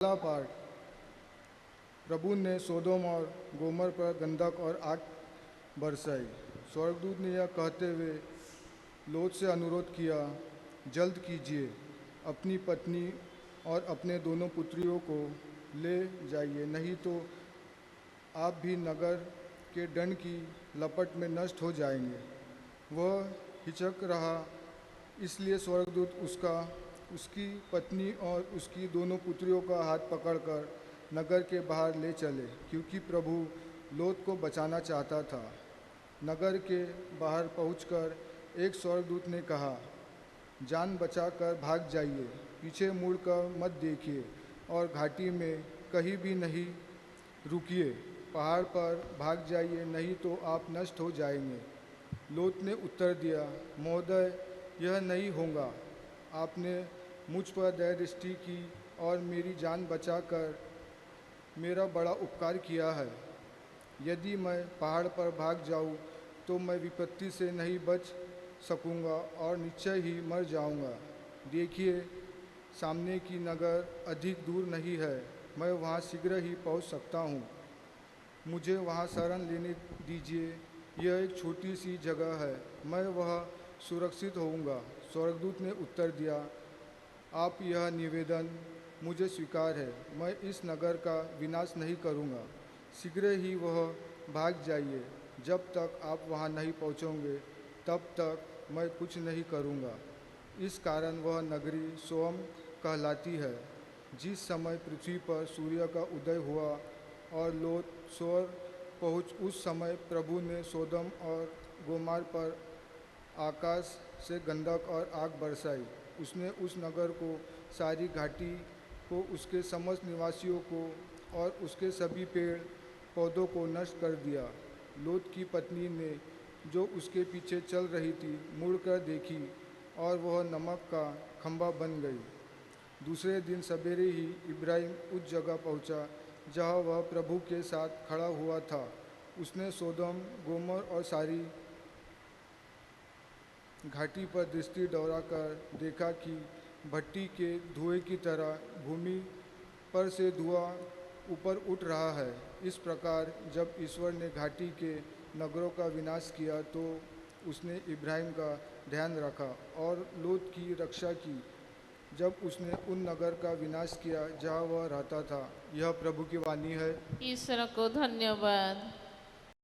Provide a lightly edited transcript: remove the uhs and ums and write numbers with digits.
पहला पाठ। प्रभु ने सोदोम और गोमर पर गंधक और आग बरसाई। स्वर्गदूत ने यह कहते हुए लोथ से अनुरोध किया, जल्द कीजिए, अपनी पत्नी और अपने दोनों पुत्रियों को ले जाइए, नहीं तो आप भी नगर के दंड की लपट में नष्ट हो जाएंगे। वह हिचक रहा, इसलिए स्वर्गदूत उसकी पत्नी और उसकी दोनों पुत्रियों का हाथ पकड़कर नगर के बाहर ले चले, क्योंकि प्रभु लोथ को बचाना चाहता था। नगर के बाहर पहुंचकर एक स्वर्गदूत ने कहा, जान बचाकर भाग जाइए, पीछे मुड़कर मत देखिए और घाटी में कहीं भी नहीं रुकिए। पहाड़ पर भाग जाइए, नहीं तो आप नष्ट हो जाएंगे। लोथ ने उत्तर दिया, महोदय, यह नहीं होगा। आपने मुझ पर दया दृष्टि की और मेरी जान बचाकर मेरा बड़ा उपकार किया है। यदि मैं पहाड़ पर भाग जाऊं तो मैं विपत्ति से नहीं बच सकूंगा और निश्चय ही मर जाऊंगा। देखिए, सामने की नगर अधिक दूर नहीं है, मैं वहां शीघ्र ही पहुंच सकता हूं। मुझे वहां शरण लेने दीजिए। यह एक छोटी सी जगह है, मैं वह सुरक्षित होऊंगा। स्वर्गदूत ने उत्तर दिया, आप यह निवेदन मुझे स्वीकार है, मैं इस नगर का विनाश नहीं करूंगा। शीघ्र ही वह भाग जाइए, जब तक आप वहां नहीं पहुंचोगे तब तक मैं कुछ नहीं करूंगा। इस कारण वह नगरी सोअम कहलाती है। जिस समय पृथ्वी पर सूर्य का उदय हुआ और लोथ सोअर पहुँच, उस समय प्रभु ने सोदम और गोमार पर आकाश से गंधक और आग बरसाई। उसने उस नगर को, सारी घाटी को, उसके समस्त निवासियों को और उसके सभी पेड़ पौधों को नष्ट कर दिया। लोथ की पत्नी ने, जो उसके पीछे चल रही थी, मुड़कर देखी और वह नमक का खंभा बन गई। दूसरे दिन सवेरे ही इब्राहिम उस जगह पहुंचा जहां वह प्रभु के साथ खड़ा हुआ था। उसने सोदोम, गोमर और सारी घाटी पर दृष्टि दौड़ाकर देखा कि भट्टी के धुएं की तरह भूमि पर से धुआं ऊपर उठ रहा है। इस प्रकार जब ईश्वर ने घाटी के नगरों का विनाश किया तो उसने इब्राहिम का ध्यान रखा और लोथ की रक्षा की, जब उसने उन नगर का विनाश किया जहां वह रहता था। यह प्रभु की वाणी है। ईश्वर को धन्यवाद।